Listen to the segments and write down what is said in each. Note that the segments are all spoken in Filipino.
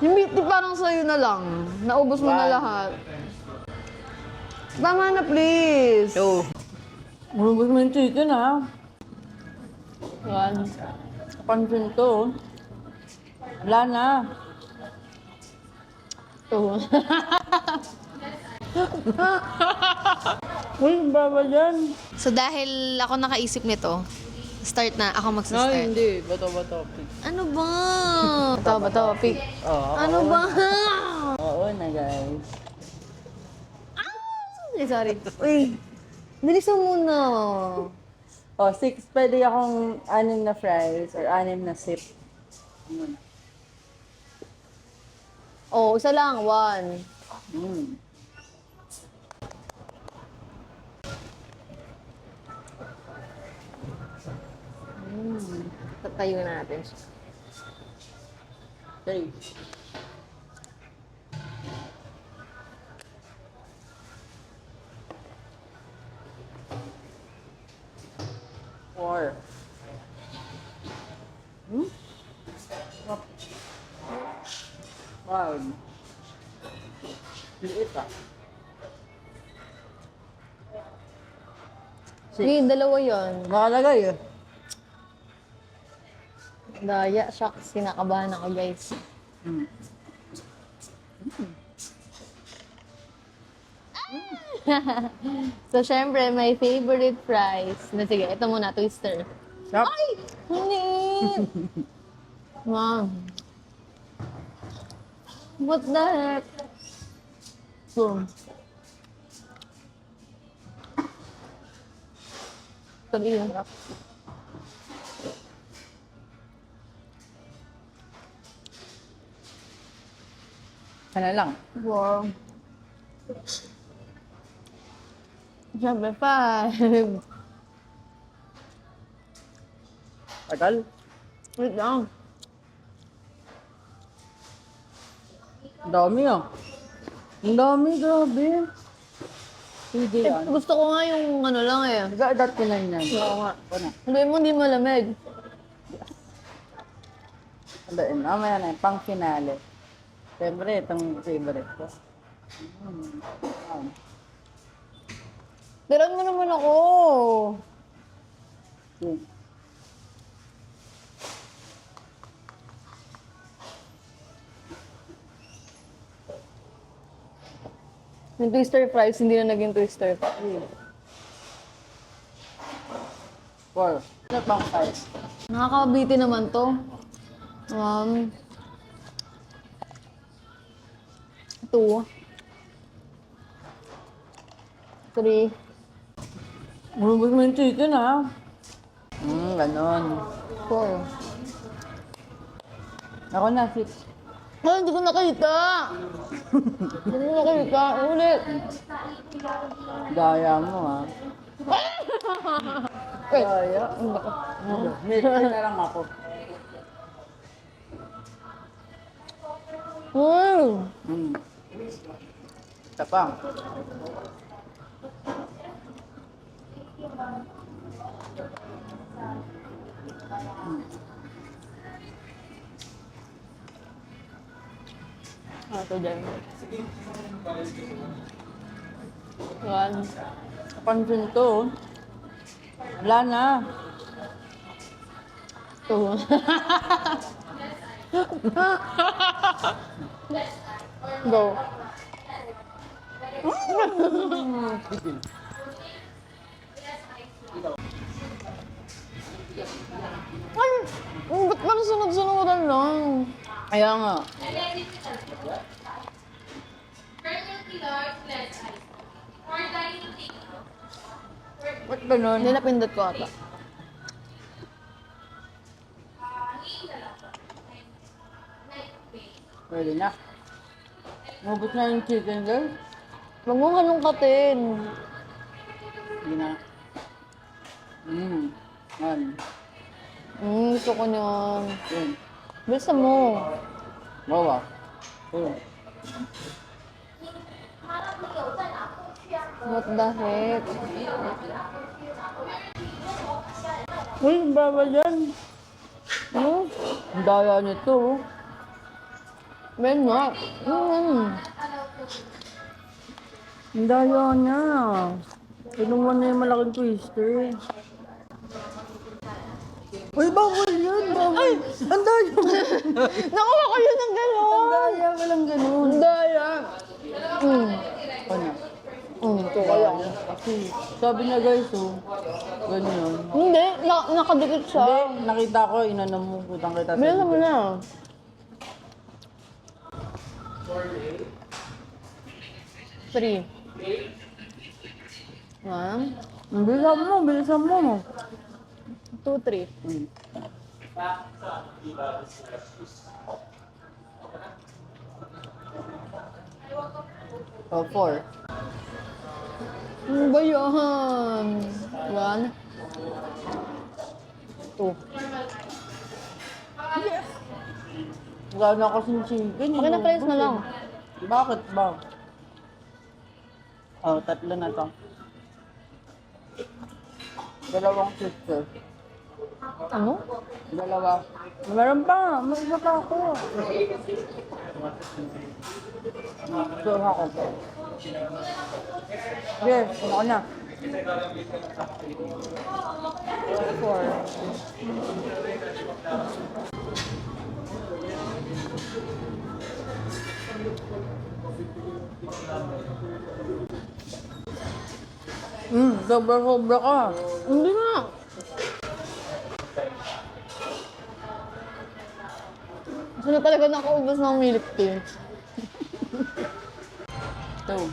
Hindi, parang sa'yo na lang. Naubos mo na lahat. Tama na, please. Two. Naubos mo yung chicken, ha? Yan. Pansin to. Wala na. Ito. Uy, baba dyan. So dahil ako nakaisip nito, start na. Ako Ay, magsa-start. hindi. Bato-bato. Ano ba? Bato, pick. Oo. Ano ba? Oo na, guys. Sorry. Uy, bilisan mo muna. Oh, 6. Pwede akong 6 na fries or 6 na sip. Oh, isa lang. 1. Mm. Tatayo natin siya. 3. 4. Hmm? 5. Liit ah. Sige, dalawa yun. Nakalagay eh. Daya, shucks. Kinakabahan ako, guys. Hmm. So, syempre, my favorite fries. Na, sige, ito muna, twister. Sarap. Hindi! Wow. What the heck? Boom. Sabi yun. Sana lang. Wow. Syempre, 5. Tagal. Wait lang. Ang dami ah. Ang dami, grabe. Hindi yan. Gusto ko nga yung ano lang eh. Nag-adapt ko na yan. Oo nga. Ako na. Hindi mo, hindi malamig. Andain, mamaya na, pang finale. Siyempre, itong favorite ko. Tiran mo naman ako. Okay. Yung twister fries, hindi na naging twister fries. 4. Ano pang 5? Nakakabiti naman to. 2. 3. Marubos mo yung chicken ha? Ganon. 4. Ako na, 6. Ay, hindi ko nakita! Hindi ko nakita. Ulit. Daya mo ha. Daya. Next na lang ako. Isa pa. Ito dyan. 1. Pansin to. Wala na. 2. Go. Ay! Ba't parang sunod-sunuran lang? Kaya nga. Ba't ganun? Hindi napindot ko ata. Pwede na. Mabot na yung chicken girl. Huwag mo halongkatin. Hindi na. Yan. Gusto ko niyan. Yun. Bilisan mo. Bawa. Yun. What the heck? Uy, baba dyan. Ano? Ang daya nito. Men nga. Ang daya niya. Pinuman na yung malaking twister. Uy, bawal yun! Bawal! Ang daya! Nakuha ko yun ng Ang gano'n. daya! Walang ganun. Ang daya. Ano? Ito kaya. Kasi sabi niya guys, oh, ganyan. Hindi, nakadikit siya. Hindi, nakita ko, inano mo, putang kita. Bilisan mo na. Three. One, Bilisan mo. 2, 3. Oh, 4. Ano ba yan? 1, 2. Wala na kasing chicken. Okay na, press na lang. Bakit ba? Oh, 3 na to. 2 sister. Ano? 2. Meron pa, mas isa pa ako. Ito ako. Yes, ano na? 4. Sobra-sobra ka. Hindi na. Gusto na talaga nakaubos ng milk tea. 2. 3.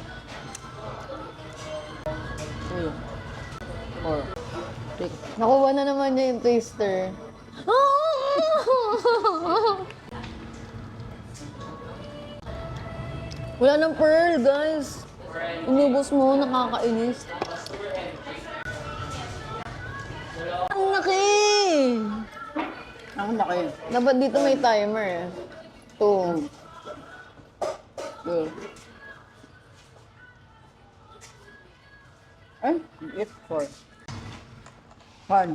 4. 6. Nakuha na naman niya yung taster. Wala ng pearl, guys. Inubos mo, nakakainis. Ang laki! Ang laki. Dapat dito may timer. 2. 2. Ay, 4. 1.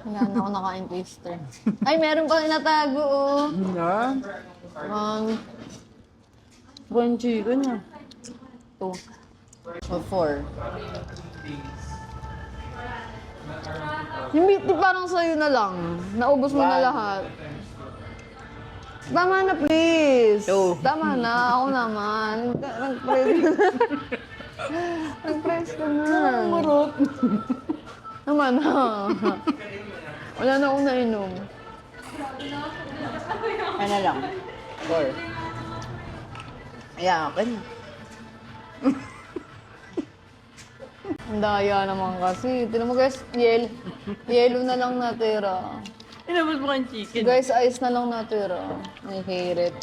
Wala na ako nakain taster. Ay, meron pa natago, oh. Na? 1, Buwan chicken niya. 2. O 4. Yung milk tea parang sa'yo na lang. Naubos mo na lahat. Tama na, please. Two. Tama na. Ako naman. Nag-press ka na. Nag-press ka na. Marot. Tama na. Wala na akong nainom. Ano lang? 4. Ayakin. Ang daya naman kasi. Tinan mo guys, yellow na lang natira. Inabot mo kang chicken. Guys, ice na lang natira. I hate it.